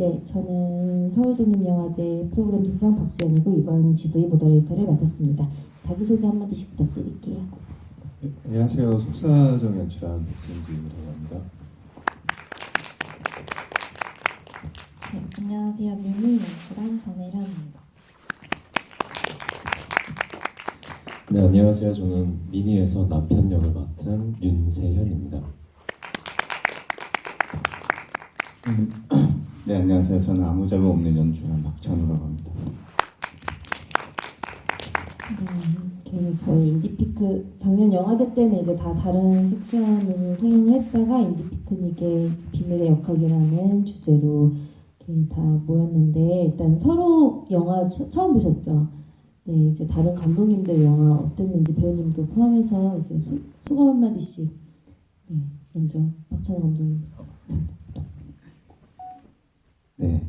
네, 저는 서울독립영화제 프로그램 팀장 박수연이고 이번 GV 모더레이터를 맡았습니다. 자기소개 한마디씩 부탁드릴게요. 네, 안녕하세요. 속사정 연출한 백승진이라고 합니다. 네, 안녕하세요. 미니 연출한 전혜련입니다. 네, 안녕하세요. 저는 미니에서 남편 역을 맡은 윤세현입니다. 네, 안녕하세요. 저는 아무 자국 없는 연출한 박찬우라고 합니다. 저희 인디피크 작년 영화제 때는 이제 다 다른 섹션으로 상영을 했다가 인디피크닉의 비밀의 역학이라는 주제로 이렇게 다 모였는데 일단 서로 영화 처음 보셨죠? 네, 이제 다른 감독님들 영화 어땠는지 배우님도 포함해서 이제 소감 한마디씩. 네, 먼저 박찬우 감독님. 네,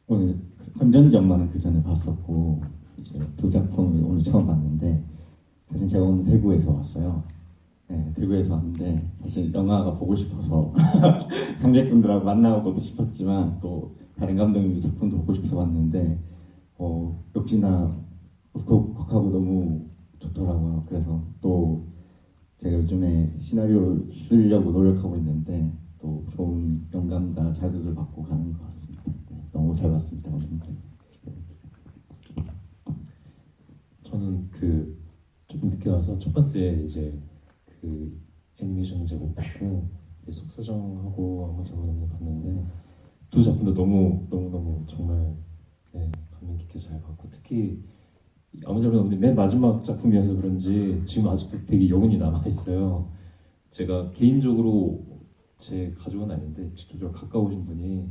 오늘 건전지 엄마는 그 전에 봤었고 이제 두 작품을 오늘 처음 봤는데 사실 제가 오늘 대구에서 왔어요. 네, 대구에서 왔는데 사실 영화가 보고 싶어서 관객분들하고 만나고도 싶었지만 또 다른 감독님들 작품도 보고 싶어서 왔는데 역시나 울컥하고 너무 좋더라고요. 그래서 또 제가 요즘에 시나리오를 쓰려고 노력하고 있는데 또 좋은 영감과 자극을 받고 가는 것 같습니다. 네, 너무 잘 봤습니다. 저는 조금 늦게 와서 첫 번째 이제 애니메이션 제목 보고 이제 속사정하고 아무 잘못 없는 봤는데 두 작품도 너무 정말 감명 깊게 잘 봤고 특히 아무 잘못 없는 맨 마지막 작품이어서 그런지 지금 아직도 되게 여운이 남아 있어요. 제가 개인적으로 제 가족은 아닌데 직접적으로 가까우신 분이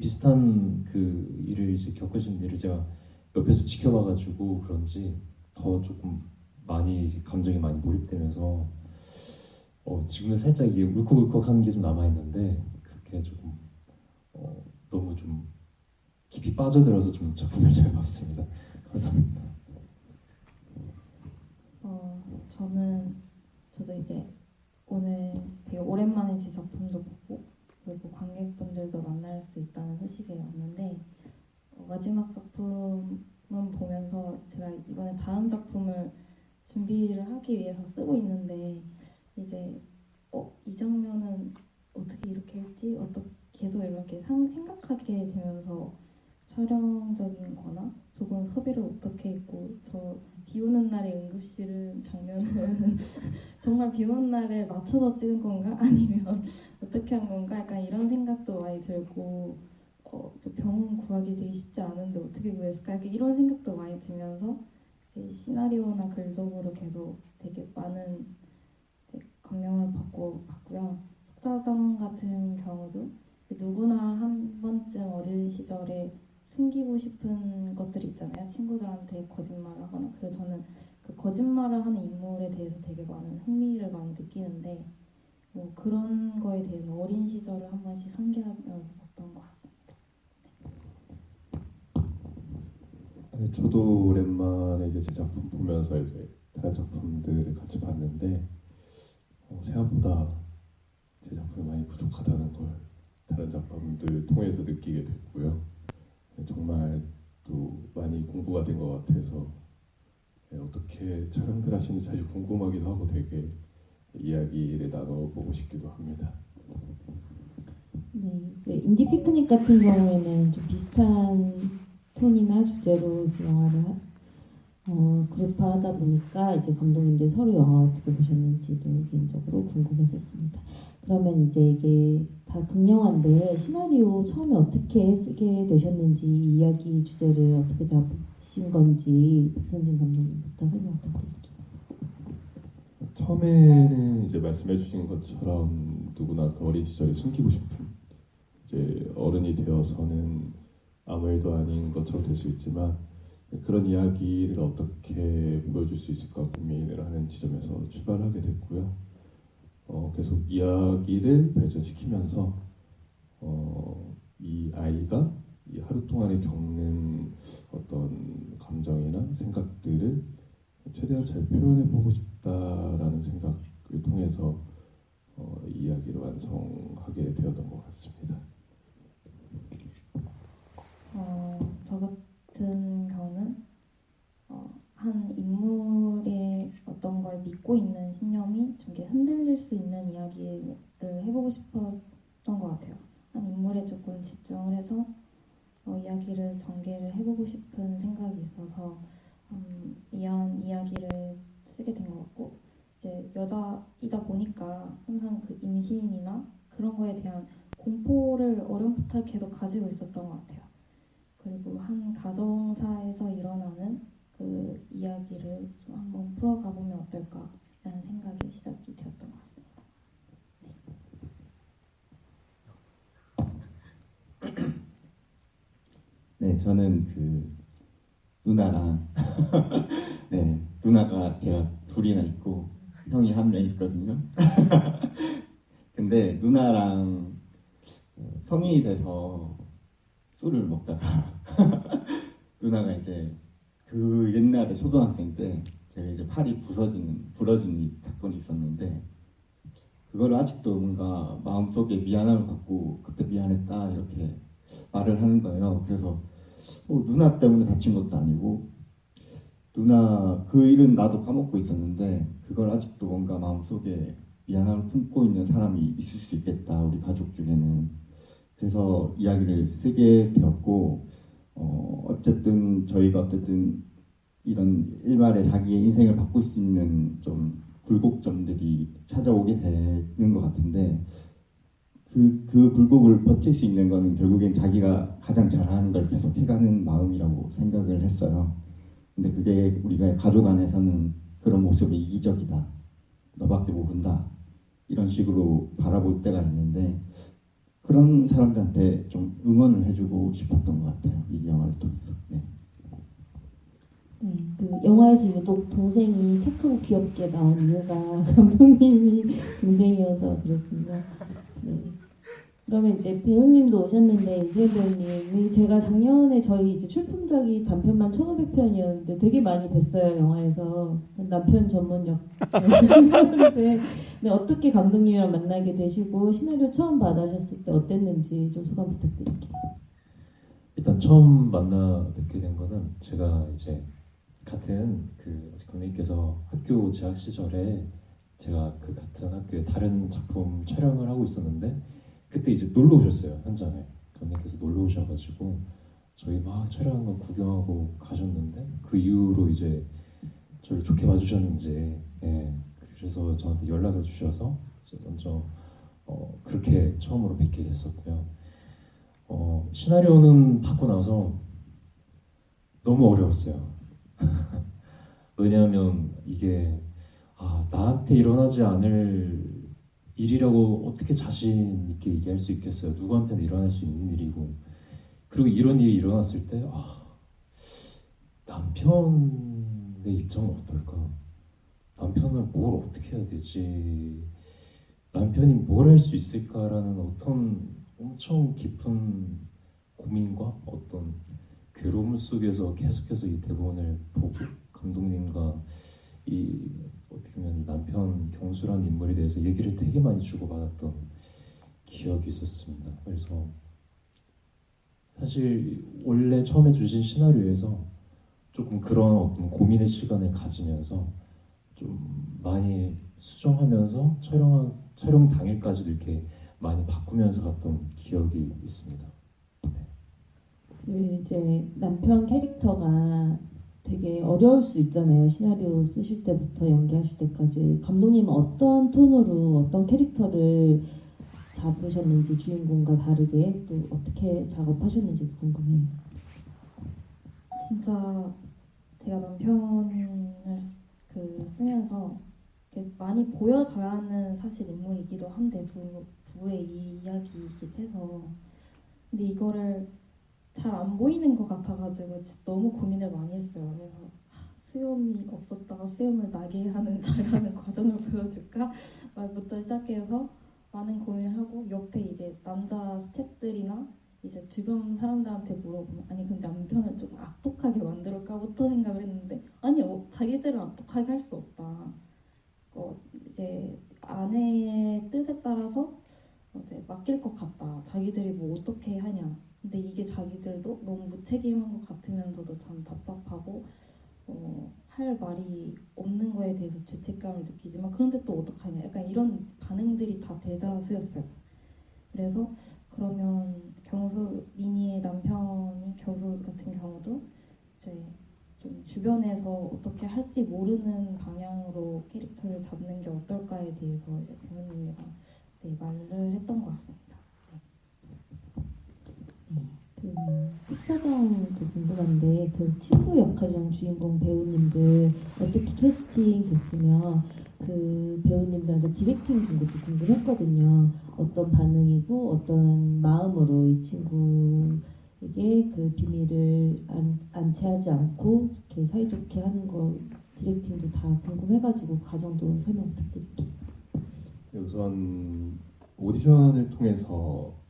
비슷한 일을 이제 겪으신 일을 제가 옆에서 지켜봐가지고 그런지 더 조금 많이 이제 감정이 많이 몰입되면서 지금은 살짝 이게 울컥울컥한 게 좀 남아 있는데 그렇게 조금 너무 좀 깊이 빠져들어서 좀 작품을 잘 봤습니다. 감사합니다. 저도 이제 오늘 되게 오랜만에 제 작품도 보고 그리고 관객분들도 만날 수 있다는 소식에 왔는데 마지막 작품은 보면서 제가 이번에 다음 작품을 준비를 하기 위해서 쓰고 있는데 이제 이 장면은 어떻게 이렇게 했지? 계속 이렇게 생각하게 되면서 촬영적인 거나 조금 섭외를 어떻게 했고 저 비 오는 날의 응급실은 장면은 정말 비 오는 날에 맞춰서 찍은 건가? 아니면 어떻게 한 건가? 약간 이런 생각도 많이 들고 저 병원 구하기 되게 쉽지 않은데 어떻게 구했을까? 약간 이런 생각도 많이 들면서 이제 시나리오나 글적으로 계속 되게 많은 이제 감명을 받고 봤고요. 속사정 같은 경우도 누구나 한 번쯤 어린 시절에 숨기고 싶은 것들이 있잖아요. 친구들한테 거짓말을 하거나. 그래서 저는 그 거짓말을 하는 인물에 대해서 되게 많은 흥미를 많이 느끼는데 그런 거에 대해서 어린 시절을 한 번씩 상기하면서 봤던 것 같습니다. 네, 저도 오랜만에 이제 제 작품 보면서 이제 다른 작품들을 같이 봤는데 생각보다 제 작품이 많이 부족하다는 걸 다른 작품들 통해서 느끼게 됐고요. 정말 또 많이 공부가 된 것 같아서 어떻게 촬영들 하시는지 사실 궁금하기도 하고 되게 이야기를 나눠보고 싶기도 합니다. 네, 이제 인디 피크닉 같은 경우에는 좀 비슷한 톤이나 주제로 이제 영화를 그룹화하다 보니까 이제 감독님들 서로 영화 어떻게 보셨는지도 개인적으로 궁금했었습니다. 그러면 이제 이게 다 극영화인데 시나리오 처음에 어떻게 쓰게 되셨는지 이야기 주제를 어떻게 잡으신 건지 백승진 감독님부터 설명 부탁드릴게요. 처음에는 이제 말씀해주신 것처럼 누구나 어린 시절에 숨기고 싶은 이제 어른이 되어서는 아무 일도 아닌 것처럼 될 수 있지만 그런 이야기를 어떻게 보여줄 수 있을까 고민을 하는 지점에서 출발하게 됐고요. 계속 이야기를 발전시키면서 이 아이가 이 하루 동안에 겪는 어떤 감정이나 생각들을 최대한 잘 표현해보고 싶다라는 생각을 통해서 이 이야기를 완성하게 되었던 것 같습니다. 같은 경우는 한 인물의 어떤 걸 믿고 있는 신념이 좀 이렇게 흔들릴 수 있는 이야기를 해보고 싶었던 것 같아요. 한 인물에 조금 집중을 해서 이야기를 전개를 해보고 싶은 생각이 있어서 이한 이야기를 쓰게 된 것 같고, 이제 여자이다 보니까 항상 그 임신이나 그런 거에 대한 공포를 어려부터 계속 가지고 있었던 것 같아요. 그리고 한 가정사에서 일어나는 그 이야기를 좀 한번 풀어가 보면 어떨까라는 생각이 시작이 되었던 것 같습니다. 네, 저는 그 누나랑 네, 누나가 제가 둘이나 있고 형이 한 명 있거든요. 근데 누나랑 성인이 돼서 술을 먹다가 누나가 이제 그 옛날에 초등학생 때 제가 이제 팔이 부러지는 사건이 있었는데 그걸 아직도 뭔가 마음속에 미안함을 갖고 그때 미안했다 이렇게 말을 하는 거예요. 그래서 누나 때문에 다친 것도 아니고 누나 그 일은 나도 까먹고 있었는데 그걸 아직도 뭔가 마음속에 미안함을 품고 있는 사람이 있을 수 있겠다 우리 가족 중에는. 그래서 이야기를 쓰게 되었고 어쨌든 저희가 어쨌든 이런 일말에 자기의 인생을 바꿀 수 있는 좀 굴곡점들이 찾아오게 되는 것 같은데 그 굴곡을 버틸 수 있는 거는 결국엔 자기가 가장 잘하는 걸 계속 해가는 마음이라고 생각을 했어요. 근데 그게 우리가 가족 안에서는 그런 모습이 이기적이다, 너밖에 모른다 이런 식으로 바라볼 때가 있는데 그런 사람들한테 좀 응원을 해주고 싶었던 것 같아요. 이 영화를 통해서. 네. 네, 그 영화에서 유독 동생이 착하고 귀엽게 나온 이유가 감독님이 동생이어서 그렇군요. 네. 그러면 이제 배우님도 오셨는데 이재현 배우님이 제가 작년에 저희 이제 출품작이 단편만 1,500편이었는데 되게 많이 뵀어요 영화에서 남편 전문 역했는데 네, 어떻게 감독님이랑 만나게 되시고 시나리오 처음 받으셨을 때 어땠는지 좀 소감 부탁드릴게요. 일단 처음 만나 뵙게 된 거는 제가 이제 같은 그 감독님께서 학교 재학 시절에 제가 그 같은 학교에 다른 작품 촬영을 하고 있었는데 그때 이제 놀러 오셨어요 현장에. 감독님께서 놀러 오셔가지고 저희 막 촬영한 거 구경하고 가셨는데 그 이후로 이제 저를 좋게 봐주셨는지 예, 그래서 저한테 연락을 주셔서 이제 먼저 그렇게 처음으로 뵙게 됐었고요. 시나리오는 받고 나서 너무 어려웠어요. 왜냐하면 이게 나한테 일어나지 않을 일이라고 어떻게 자신 있게 얘기할 수 있겠어요. 누구한테나 일어날 수 있는 일이고 그리고 이런 일이 일어났을 때 남편의 입장은 어떨까? 남편은 뭘 어떻게 해야 되지? 남편이 뭘 할 수 있을까라는 어떤 엄청 깊은 고민과 어떤 괴로움 속에서 계속해서 이 대본을 보고 감독님과 이 어떻게 보면 이 남편 경수라는 인물에 대해서 얘기를 되게 많이 주고받았던 기억이 있었습니다. 그래서 사실 원래 처음에 주신 시나리오에서 조금 그런 어떤 고민의 시간을 가지면서 좀 많이 수정하면서 촬영 당일까지도 이렇게 많이 바꾸면서 갔던 기억이 있습니다. 그 이제 남편 캐릭터가 되게 어려울 수 있잖아요. 시나리오 쓰실 때부터 연기하실 때까지 감독님은 어떤 톤으로 어떤 캐릭터를 잡으셨는지 주인공과 다르게 또 어떻게 작업하셨는지도 궁금해요. 진짜 제가 남편을 쓰면서 이렇게 많이 보여져야 하는 사실 인물이기도 한데 부의 이야기이기도 해서 근데 이거를 잘 안 보이는 것 같아가지고 진짜 너무 고민을 많이 했어요. 그래서 수염이 없었다가 수염을 나게 하는 잘하는 과정을 보여줄까 말부터 시작해서 많은 고민을 하고 옆에 이제 남자 스태프들이나 이제 주변 사람들한테 물어보면 아니 근데 남편을 좀 악독하게 만들까부터 생각을 했는데 아니 자기들은 악독하게 할 수 없다. 이제 아내의 뜻에 따라서 이제 맡길 것 같다. 자기들이 뭐 어떻게 하냐. 근데 이게 자기들도 너무 무책임한 것 같으면서도 참 답답하고 할 말이 없는 거에 대해서 죄책감을 느끼지만 그런데 또 어떡하냐 약간 이런 반응들이 다 대다수였어요. 그래서 그러면 경수 미니의 남편이 경수 같은 경우도 이제 좀 주변에서 어떻게 할지 모르는 방향으로 캐릭터를 잡는 게 어떨까에 대해서 이제 배우님이랑 말을 했던 것 같습니다. 그 속사정도 궁금한데 그 친구 역할이랑 주인공 배우님들 어떻게 캐스팅 됐으면 그 배우님들한테 디렉팅 준 것도 궁금했거든요. 어떤 반응이고 어떤 마음으로 이 친구에게 그 비밀을 안채하지 않고 이렇게 사이좋게 하는 거 디렉팅도 다 궁금해가지고 과정도 설명 부탁드릴게요. 우선 오디션을 통해서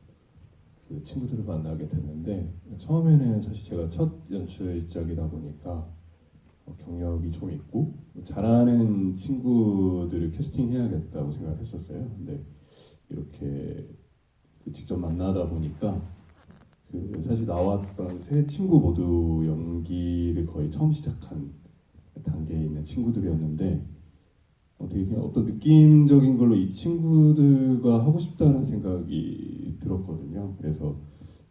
그 친구들을 만나게 됐는데 처음에는 사실 제가 첫 연출작이다 보니까 경력이 좀 있고 잘하는 친구들을 캐스팅해야겠다고 생각했었어요. 근데 이렇게 직접 만나다 보니까 그 사실 나왔던 세 친구 모두 연기를 거의 처음 시작한 단계에 있는 친구들이었는데 되게 그냥 어떤 느낌적인 걸로 이 친구들과 하고 싶다는 생각이 들었거든요. 그래서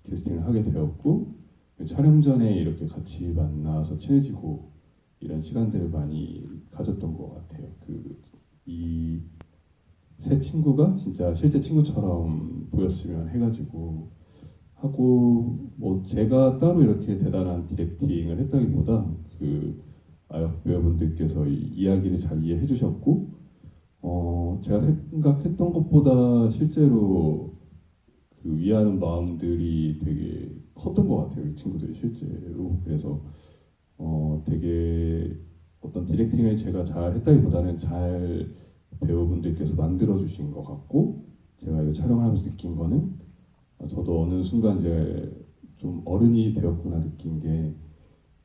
캐스팅을 하게 되었고 촬영 전에 이렇게 같이 만나서 친해지고 이런 시간들을 많이 가졌던 것 같아요. 이 세 친구가 진짜 실제 친구처럼 보였으면 해가지고 하고 뭐 제가 따로 이렇게 대단한 디렉팅을 했다기보다 그 아역 배우분들께서 이 이야기를 잘 이해해 주셨고 제가 생각했던 것보다 실제로 그 이해하는 마음들이 되게 컸던 것 같아요. 이 친구들이 실제로. 그래서 되게 어떤 디렉팅을 제가 잘 했다기보다는 잘 배우분들께서 만들어 주신 것 같고 제가 이거 촬영하면서 느낀 거는 저도 어느 순간 이제 좀 어른이 되었구나 느낀 게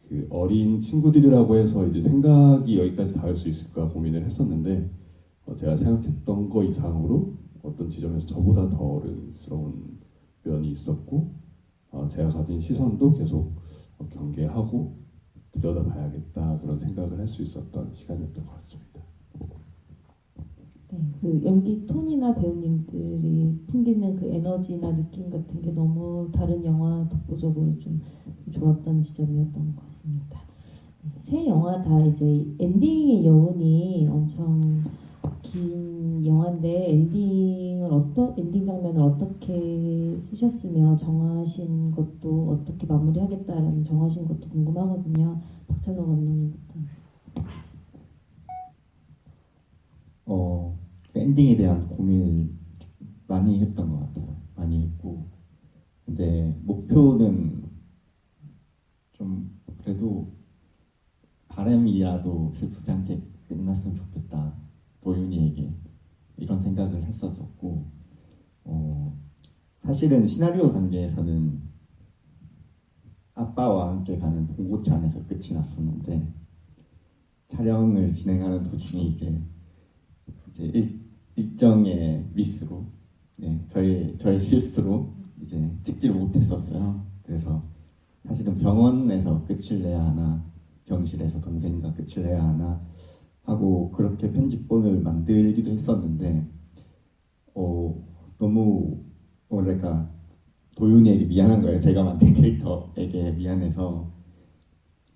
그 어린 친구들이라고 해서 이제 생각이 여기까지 닿을 수 있을까 고민을 했었는데 제가 생각했던 거 이상으로 어떤 지점에서 저보다 더 어른스러운 면이 있었고 제가 가진 시선도 계속 경계하고 들여다봐야겠다 그런 생각을 할 수 있었던 시간이었던 것 같습니다. 네, 그 연기 톤이나 배우님들이 풍기는 그 에너지나 느낌 같은 게 너무 다른 영화 독보적으로 좀 좋았던 지점이었던 것 같습니다. 네, 새 영화 다 이제 엔딩의 여운이 엄청 긴 영화인데 엔딩 장면을 어떻게 쓰셨으며 정하신 것도 어떻게 마무리하겠다라는 정하신 것도 궁금하거든요. 박찬호 감독님부터. 그 엔딩에 대한 고민을 많이 했던 것 같아요. 많이 했고, 근데 목표는 좀 그래도 바람이라도 슬프지 않게 끝났으면 좋겠다. 도윤이에게 이런 생각을 했었었고, 사실은 시나리오 단계에서는 아빠와 함께 가는 봉고차 안에서 끝이 났었는데 촬영을 진행하는 도중에 이제 일정의 미스로 저의 실수로 이제 찍지를 못했었어요. 그래서 사실은 병원에서 끝을 내야 하나 병실에서 동생과 끝을 내야 하나 하고 그렇게 편집본을 만들기도 했었는데 너무 뭐랄까 도윤이에게 미안한 거예요. 제가 만든 캐릭터에게 미안해서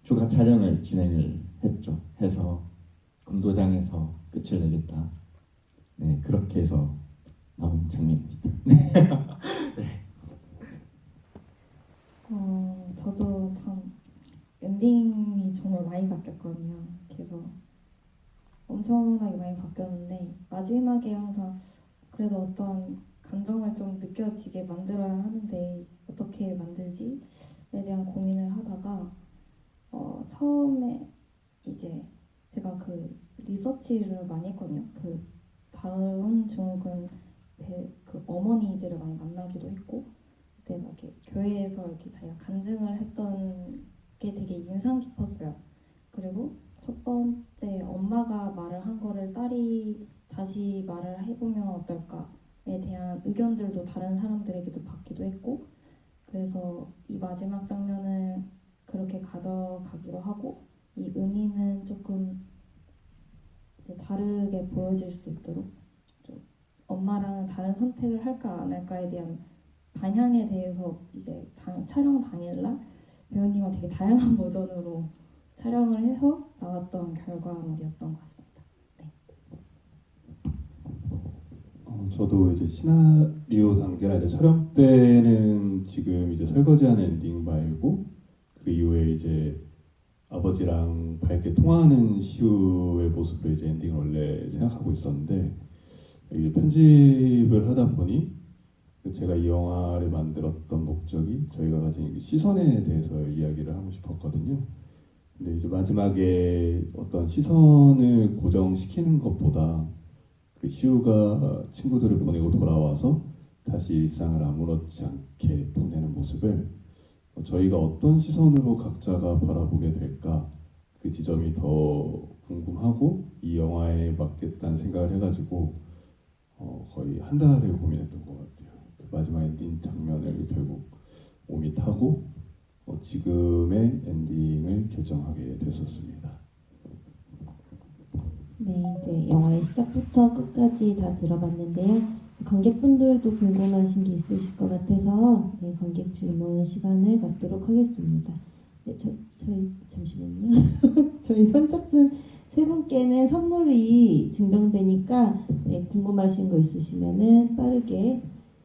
추가 촬영을 진행을 했죠. 해서 검도장에서 끝을 내겠다. 네, 그렇게 해서 나온 장면입니다. 저도 참 엔딩이 정말 많이 바뀌었거든요. 그래서 엄청나게 많이 바뀌었는데 마지막에 항상 그래도 어떤 감정을 좀 느껴지게 만들어야 하는데 어떻게 만들지에 대한 고민을 하다가 처음에 이제 제가 그 리서치를 많이 했거든요. 그 다음 증후군 그 어머니들을 많이 만나기도 했고 그때 막 이렇게 교회에서 이렇게 자기가 간증을 했던 게 되게 인상 깊었어요. 그리고 첫 번째 엄마가 말을 한 거를 딸이 다시 말을 해보면 어떨까에 대한 의견들도 다른 사람들에게도 받기도 했고 그래서 이 마지막 장면을 그렇게 가져가기로 하고 이 의미는 조금 이제 다르게 보여질 수 있도록 좀 엄마랑은 다른 선택을 할까 안 할까에 대한 방향에 대해서 이제 촬영 당일날 배우님과 되게 다양한 버전으로 촬영을 해서 나왔던 결과물이었던 것 같습니다. 저도 이제 시나리오 단계나 이제 촬영 때는 지금 이제 설거지하는 엔딩 말고 그 이후에 이제 아버지랑 밝게 통화하는 시우의 모습으로 이제 엔딩을 원래 생각하고 있었는데 이제 편집을 하다 보니 제가 이 영화를 만들었던 목적이 저희가 가진 시선에 대해서 이야기를 하고 싶었거든요. 근데 이제 마지막에 어떤 시선을 고정시키는 것보다 그 시우가 친구들을 보내고 돌아와서 다시 일상을 아무렇지 않게 보내는 모습을 저희가 어떤 시선으로 각자가 바라보게 될까 그 지점이 더 궁금하고 이 영화에 맞겠다는 생각을 해가지고 거의 한 달을 고민했던 것 같아요. 그 마지막 엔딩 장면을 결국 몸이 타고 지금의 엔딩을 결정하게 됐었습니다. 네, 이제 영화의 시작부터 끝까지 다 들어봤는데요. 관객분들도 궁금하신 게 있으실 것 같아서 네, 관객 질문 시간을 갖도록 하겠습니다. 네, 저희 잠시만요. 저희 선착순 세 분께는 선물이 증정되니까 네, 궁금하신 거 있으시면은 빠르게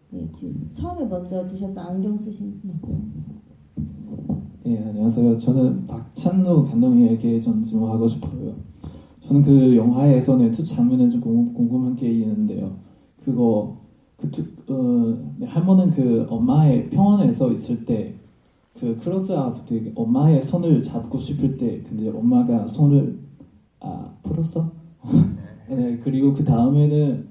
네, 지금 처음에 먼저 드셨던 안경 쓰신 네. 네, 안녕하세요. 저는 박찬호 감독님에게 좀 질문하고 싶어요. 저는 그 영화에서는 두 장면에 좀 궁금한 게 있는데요. 네, 한 번은 그 엄마의 병원에 서 있을 때 그 클로즈업 되게 엄마의 손을 잡고 싶을 때 근데 엄마가 손을 풀었어? 네, 그리고 그 다음에는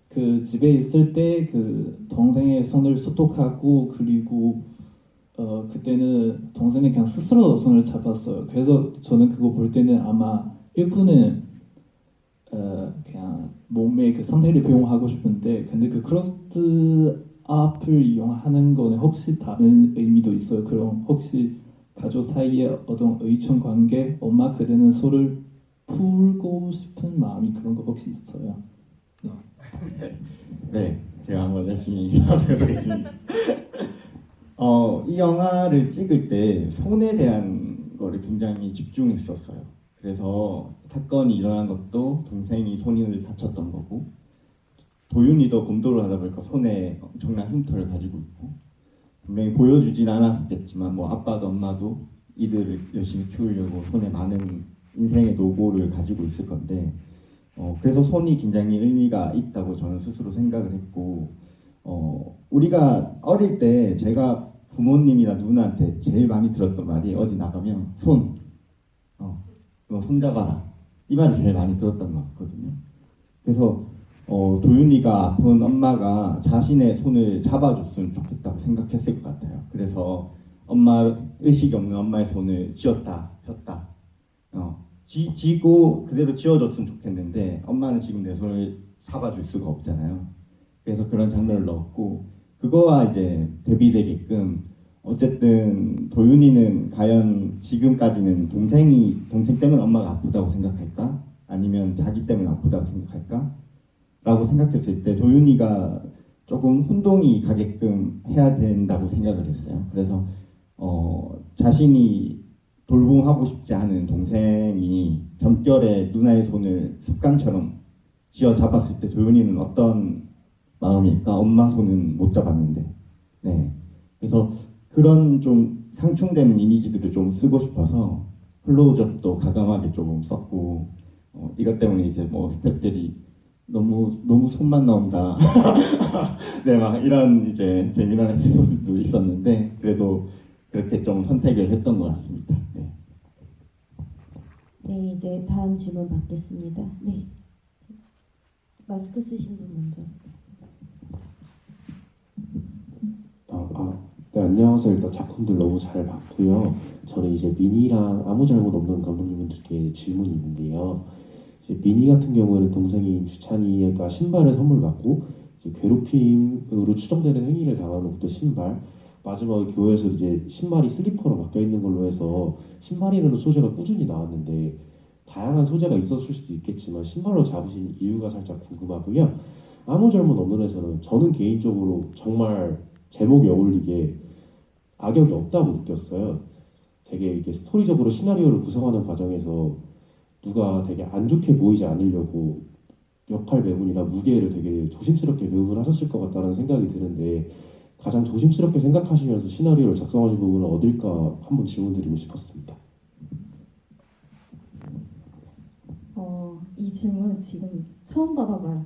그 집에 있을 때 그 동생의 손을 소독하고 그리고 그때는 동생이 그냥 스스로 손을 잡았어요. 그래서 저는 그거 볼 때는 아마 일부는 그냥 몸의 그 상태를 배웅하고 싶은데 근데 그 클로즈업을 이용하는 거는 혹시 다른 의미도 있어요? 그럼 혹시 가족 사이에 어떤 의충 관계, 엄마 그대는 손을 풀고 싶은 마음이 그런 거 혹시 있어요? 네, 제가 한번 열심히 해보겠습니다. 이 영화를 찍을 때 손에 대한 거를 굉장히 집중했었어요. 그래서 사건이 일어난 것도 동생이 손을 다쳤던 거고 도윤이도 검도를 하다 보니까 손에 엄청난 흉터를 가지고 있고 분명히 보여주진 않았겠지만 뭐 아빠도 엄마도 이들을 열심히 키우려고 손에 많은 인생의 노고를 가지고 있을 건데 그래서 손이 굉장히 의미가 있다고 저는 스스로 생각을 했고 우리가 어릴 때 제가 부모님이나 누나한테 제일 많이 들었던 말이 어디 나가면 너 손잡아라 이 말이 제일 많이 들었던 것 같거든요. 그래서 도윤이가 아픈 엄마가 자신의 손을 잡아줬으면 좋겠다고 생각했을 것 같아요. 그래서 엄마 의식이 없는 엄마의 손을 쥐었다 폈다 쥐고 그대로 쥐어줬으면 좋겠는데 엄마는 지금 내 손을 잡아줄 수가 없잖아요. 그래서 그런 장면을 넣었고 그거와 이제 대비되게끔 어쨌든 도윤이는 과연 지금까지는 동생 때문에 엄마가 아프다고 생각할까? 아니면 자기 때문에 아프다고 생각할까? 라고 생각했을 때 도윤이가 조금 혼동이 가게끔 해야 된다고 생각을 했어요. 그래서 자신이 돌봄하고 싶지 않은 동생이 잠결에 누나의 손을 습관처럼 쥐어 잡았을 때 도윤이는 어떤 마음일까? 엄마 손은 못 잡았는데. 네. 그래서 그런 좀 상충되는 이미지들을 좀 쓰고 싶어서 클로즈업도 가감하게 조금 썼고 이것 때문에 이제 뭐 스태프들이 너무 손만 나온다. 네, 막 이런 이제 재미난 에피소드도 있었는데 그래도 그렇게 좀 선택을 했던 것 같습니다. 네. 네, 이제 다음 질문 받겠습니다. 네, 마스크 쓰신 분 먼저. 네, 안녕하세요. 일단 작품들 너무 잘 봤고요. 저는 이제 미니랑 아무 잘못 없는 감독님들께 질문이 있는데요. 이제 미니 같은 경우에는 동생인 주찬이가 신발을 선물 받고 이제 괴롭힘으로 추정되는 행위를 당하는 것도 신발. 마지막에 교회에서 이제 신발이 슬리퍼로 바뀌어 있는 걸로 해서 신발이라는 소재가 꾸준히 나왔는데 다양한 소재가 있었을 수도 있겠지만 신발로 잡으신 이유가 살짝 궁금하고요. 아무 잘못 없는 에서는 저는 개인적으로 정말 제목에 어울리게 악역이 없다고 느꼈어요. 되게 이게 스토리적으로 시나리오를 구성하는 과정에서 누가 되게 안 좋게 보이지 않으려고 역할 배분이나 무게를 되게 조심스럽게 배분하셨을 것 같다는 생각이 드는데 가장 조심스럽게 생각하시면서 시나리오를 작성하신 부분은 어딜까 한번 질문드리고 싶었습니다. 이 질문은 지금 처음 받아봐요.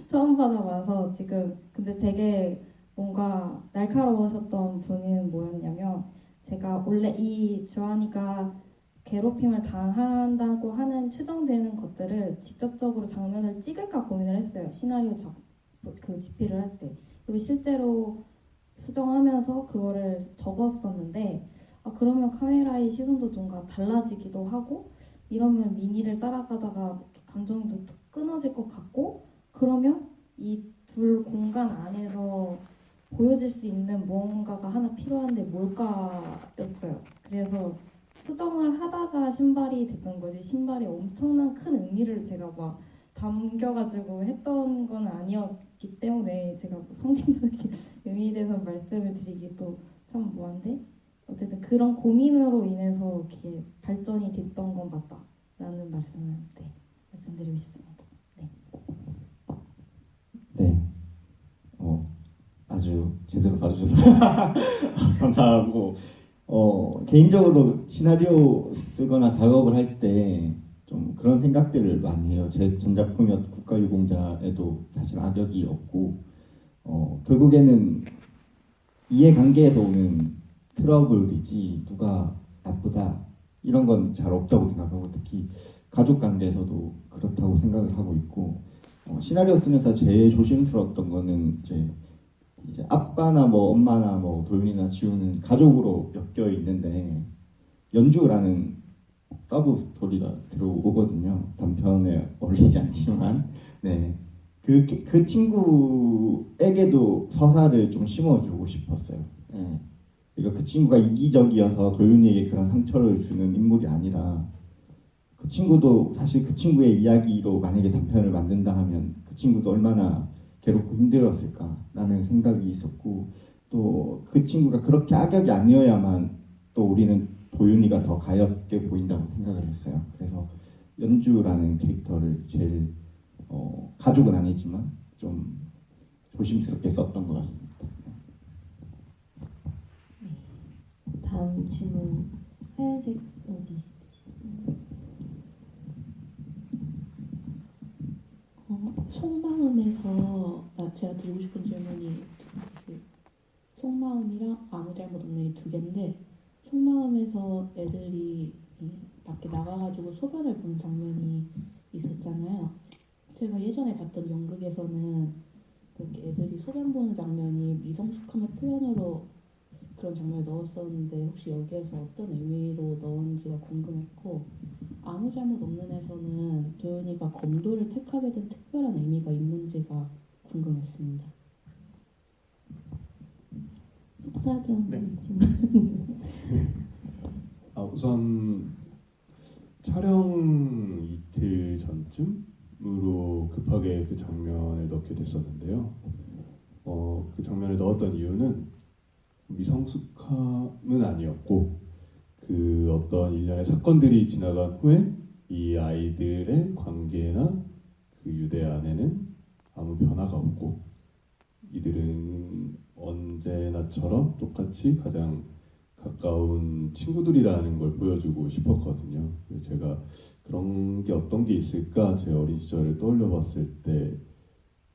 처음 받아봐서 지금 근데 되게 뭔가 날카로우셨던 분은 뭐였냐면 제가 원래 이 주한이가 괴롭힘을 당한다고 하는 추정되는 것들을 직접적으로 장면을 찍을까 고민을 했어요. 시나리오 그 집필을 할 때. 그리고 실제로 수정하면서 그거를 적었었는데 그러면 카메라의 시선도 뭔가 달라지기도 하고 이러면 미니를 따라가다가 감정이 또 끊어질 것 같고 그러면 이 둘 공간 안에서 보여질 수 있는 무언가가 하나 필요한데 뭘까였어요. 그래서 수정을 하다가 신발이 됐던 거지 신발이 엄청난 큰 의미를 제가 막 담겨가지고 했던 건 아니었기 때문에 제가 뭐 성진적인 의미에 대해서 말씀을 드리기도 참 뭐한데 어쨌든 그런 고민으로 인해서 이렇게 발전이 됐던 건 맞다라는 말씀을 말씀드리고 싶습니다. 네. 아주 제대로 봐주셔서 감사하고 개인적으로 시나리오 쓰거나 작업을 할 때 좀 그런 생각들을 많이 해요. 제 전 작품이었던 국가유공자에도 사실 악역이 없고 결국에는 이해관계에서 오는 트러블이지 누가 나쁘다 이런 건 잘 없다고 생각하고 특히 가족 관계에서도 그렇다고 생각을 하고 있고 시나리오 쓰면서 제일 조심스러웠던 거는 이제 아빠나 뭐 엄마나 뭐 도윤이나 지우는 가족으로 엮여 있는데 연주라는 서브 스토리가 들어오거든요. 단편에 어울리지 않지만 그 친구에게도 서사를 좀 심어주고 싶었어요. 그러니까 그 친구가 이기적이어서 도윤이에게 그런 상처를 주는 인물이 아니라 그 친구도 사실 그 친구의 이야기로 만약에 단편을 만든다 하면 그 친구도 얼마나 괴롭고 힘들었을까라는 생각이 있었고 또 그 친구가 그렇게 악역이 아니어야만 또 우리는 도윤이가 더 가엽게 보인다고 생각을 했어요. 그래서 연주라는 캐릭터를 제일 가족은 아니지만 좀 조심스럽게 썼던 것 같습니다. 다음 질문 하얀색 어디? 속마음에서 제가 드리고 싶은 질문이 속마음이랑 아무 잘못 없는 이 두 개인데 속마음에서 애들이 밖에 나가가지고 소변을 보는 장면이 있었잖아요. 제가 예전에 봤던 연극에서는 그렇게 애들이 소변 보는 장면이 미성숙함의 표현으로 그런 장면을 넣었었는데 혹시 여기에서 어떤 의미로 넣은지가 궁금했고 아무 잘못 없는 에서는 도윤이가 검도를 택하게 된 특별한 의미가 있는지가 궁금했습니다. 속사정 네. 질문. 우선 촬영 이틀 전쯤으로 급하게 그 장면을 넣게 됐었는데요. 그 장면을 넣었던 이유는 미성숙함은 아니었고 그 어떤 일련의 사건들이 지나간 후에 이 아이들의 관계나 그 유대 안에는 아무 변화가 없고 이들은 언제나처럼 똑같이 가장 가까운 친구들이라는 걸 보여주고 싶었거든요. 그래서 제가 그런 게 어떤 게 있을까 제 어린 시절을 떠올려 봤을 때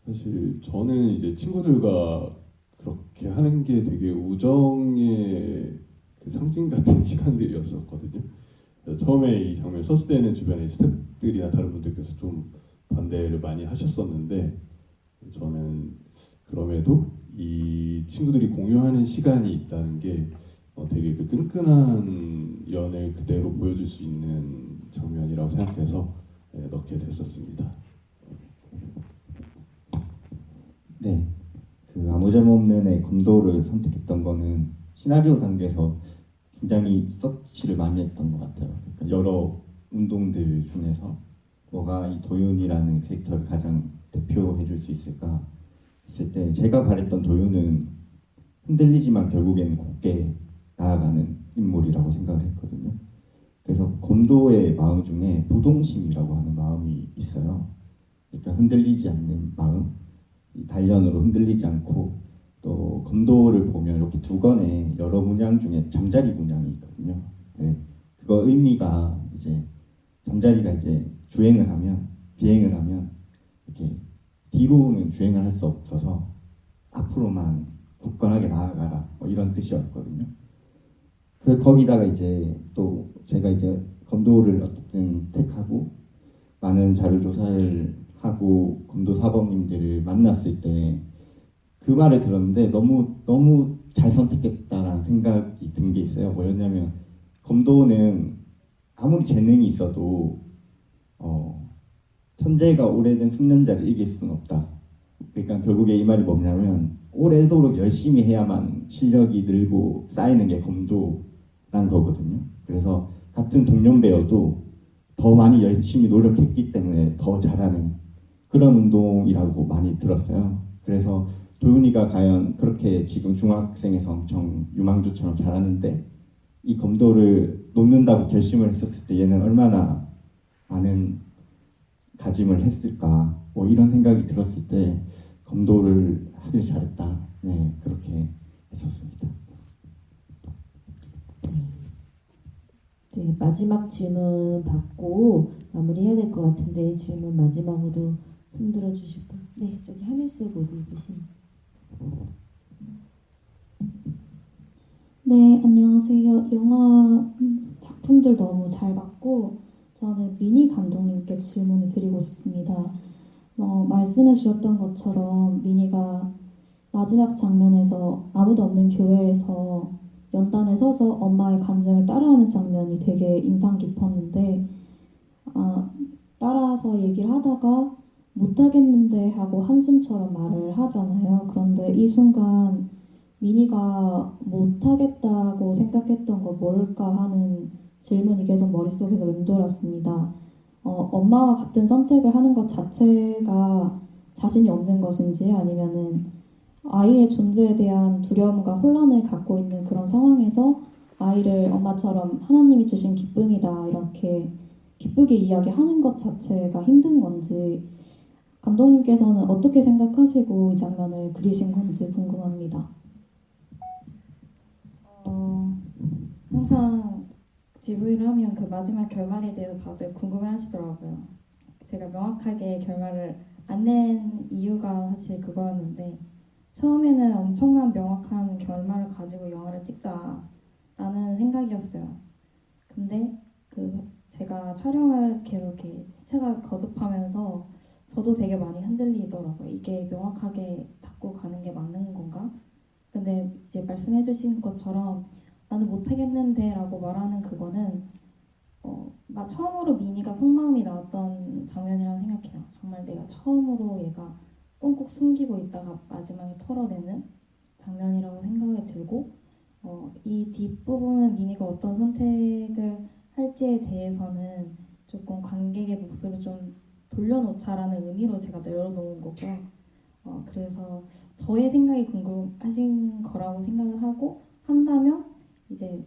사실 저는 이제 친구들과 그렇게 하는 게 되게 우정의 그 상징 같은 시간들이었었거든요. 그래서 처음에 이 장면을 썼을 때는 주변에 스태프들이나 다른 분들께서 좀 반대를 많이 하셨었는데 저는 그럼에도 이 친구들이 공유하는 시간이 있다는 게 되게 그 끈끈한 연을 그대로 보여줄 수 있는 장면이라고 생각해서 넣게 됐었습니다. 네, 그 아무 노잼없는의 검도를 선택했던 거는 시나리오 단계에서 굉장히 서치를 많이 했던 것 같아요. 그러니까 여러 운동들 중에서 뭐가 이 도윤이라는 캐릭터를 가장 대표해 줄 수 있을까 했을 때 제가 바랬던 도윤은 흔들리지만 결국에는 곧게 나아가는 인물이라고 생각을 했거든요. 그래서 검도의 마음 중에 부동심이라고 하는 마음이 있어요. 그러니까 흔들리지 않는 마음, 이 단련으로 흔들리지 않고 또 검도를 보면 이렇게 두 권의 여러 문양 중에 잠자리 문양이 있거든요. 네, 그거 의미가 이제 잠자리가 이제 주행을 하면 비행을 하면 이렇게 뒤로는 주행을 할 수 없어서 앞으로만 굳건하게 나아가라 뭐 이런 뜻이었거든요. 그 거기다가 이제 또 제가 이제 검도를 어쨌든 택하고 많은 자료 조사를 하고 검도 사범님들을 만났을 때 그 말을 들었는데 너무 잘 선택했다라는 생각이 든 게 있어요. 뭐였냐면 검도는 아무리 재능이 있어도 천재가 오래된 숙련자를 이길 수는 없다. 그러니까 결국에 이 말이 뭐냐면 오래도록 열심히 해야만 실력이 늘고 쌓이는 게 검도란 거거든요. 그래서 같은 동년배여도 더 많이 열심히 노력했기 때문에 더 잘하는 그런 운동이라고 많이 들었어요. 그래서 도윤이가 과연 그렇게 지금 중학생에서 엄청 유망주처럼 잘하는데 이 검도를 놓는다고 결심을 했었을 때 얘는 얼마나 많은 다짐을 했을까 뭐 이런 생각이 들었을 때 검도를 하길 잘했다. 네, 그렇게 했었습니다. 네, 마지막 질문 받고 마무리해야 될 것 같은데 질문 마지막으로 손 들어주실 분. 네, 저기 하늘색 옷 입으신. 네, 안녕하세요. 영화 작품들 너무 잘 봤고 저는 미니 감독님께 질문을 드리고 싶습니다. 말씀해 주셨던 것처럼 미니가 마지막 장면에서 아무도 없는 교회에서 연단에 서서 엄마의 간증을 따라하는 장면이 되게 인상 깊었는데 따라서 얘기를 하다가 못하겠는데 하고 한숨처럼 말을 하잖아요. 그런데 이 순간 미니가 못하겠다고 생각했던 거 뭘까 하는 질문이 계속 머릿속에서 맴돌았습니다. 엄마와 같은 선택을 하는 것 자체가 자신이 없는 것인지 아니면은 아이의 존재에 대한 두려움과 혼란을 갖고 있는 그런 상황에서 아이를 엄마처럼 하나님이 주신 기쁨이다 이렇게 기쁘게 이야기하는 것 자체가 힘든 건지 감독님께서는 어떻게 생각하시고 이 장면을 그리신 건지 궁금합니다. 항상 GV를 하면 그 마지막 결말에 대해서 다들 궁금해하시더라고요. 제가 명확하게 결말을 안 낸 이유가 사실 그거였는데 처음에는 엄청난 명확한 결말을 가지고 영화를 찍자라는 생각이었어요. 근데 제가 촬영을 계속 이렇게 시차가 거듭하면서 저도 되게 많이 흔들리더라고요. 이게 명확하게 닫고 가는 게 맞는 건가? 근데 이제 말씀해주신 것처럼 나는 못하겠는데 라고 말하는 그거는 처음으로 미니가 속마음이 나왔던 장면이라고 생각해요. 정말 내가 처음으로 얘가 꽁꽁 숨기고 있다가 마지막에 털어내는 장면이라고 생각이 들고 이 뒷부분은 미니가 어떤 선택을 할지에 대해서는 조금 관객의 몫으로 좀 돌려놓자라는 의미로 제가 내려놓은 거고요. 그래서 저의 생각이 궁금하신 거라고 생각을 하고 한다면 이제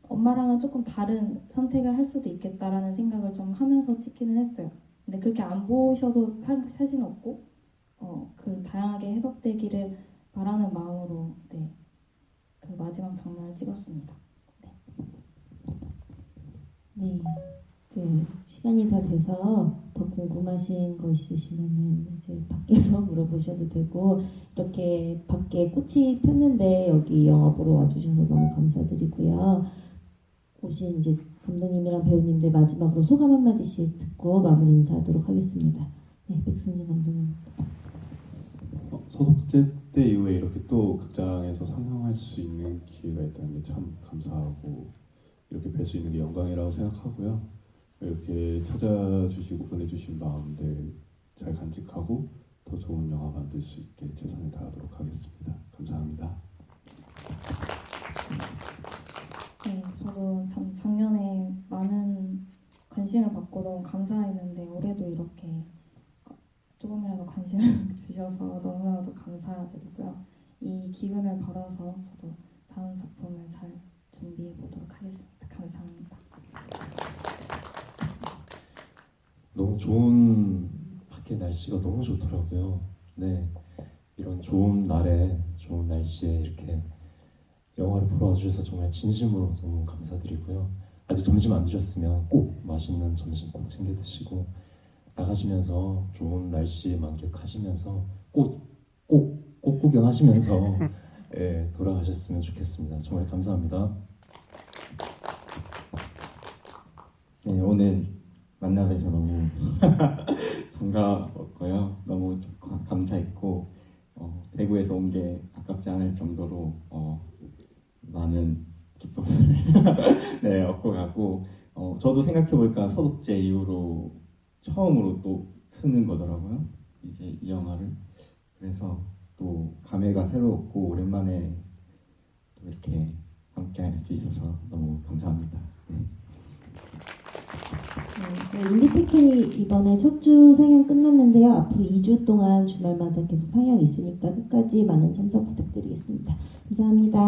엄마랑은 조금 다른 선택을 할 수도 있겠다라는 생각을 좀 하면서 찍기는 했어요. 근데 그렇게 안 보셔도 사실 없고 그 다양하게 해석되기를 바라는 마음으로 그 마지막 장면을 찍었습니다. 네, 이제 시간이 다 돼서 더 궁금하신 거 있으시면은 이제 밖에서 물어보셔도 되고 이렇게 밖에 꽃이 폈는데 여기 영화 보러 와주셔서 너무 감사드리고요. 오신 이제 감독님이랑 배우님들 마지막으로 소감 한마디씩 듣고 마무리 인사하도록 하겠습니다. 네, 백승진 감독님. 소속제 때 이후에 이렇게 또 극장에서 상영할 수 있는 기회가 있다는 게 참 감사하고 이렇게 뵐 수 있는 게 영광이라고 생각하고요. 이렇게 찾아주시고 보내주신 마음들 잘 간직하고 더 좋은 영화 만들 수 있게 최선을 다하도록 하겠습니다. 감사합니다. 네, 저도 참 작년에 많은 관심을 받고 너무 감사했는데 올해도 이렇게 조금이라도 관심을 주셔서 너무나도 감사드리고요. 이 기운을 받아서 저도 다음 작품을 잘 준비해 보도록 하겠습니다. 감사합니다. 너무 좋은 밖에 날씨가 너무 좋더라고요. 네, 이런 좋은 날에 좋은 날씨에 이렇게 영화를 보러 와주셔서 정말 진심으로 너무 감사드리고요. 아직 점심 안 드셨으면 꼭 맛있는 점심 꼭 챙겨 드시고 나가시면서 좋은 날씨 만끽하시면서 꽃 구경하시면서 예, 돌아가셨으면 좋겠습니다. 정말 감사합니다. 네, 오늘 만나뵈서 너무 반가웠고요. 너무 감사했고 대구에서 온 게 아깝지 않을 정도로 많은 기쁨을 네, 얻고 가고 저도 생각해보니까 소독제 이후로 처음으로 또 트는 거더라고요. 이제 이 영화를. 그래서 또 감회가 새로웠고 오랜만에 또 이렇게 함께 할 수 있어서 너무 감사합니다. 네, 인디 피크닉 이번에 첫 주 상영 끝났는데요. 앞으로 2주 동안 주말마다 계속 상영이 있으니까 끝까지 많은 참석 부탁드리겠습니다. 감사합니다.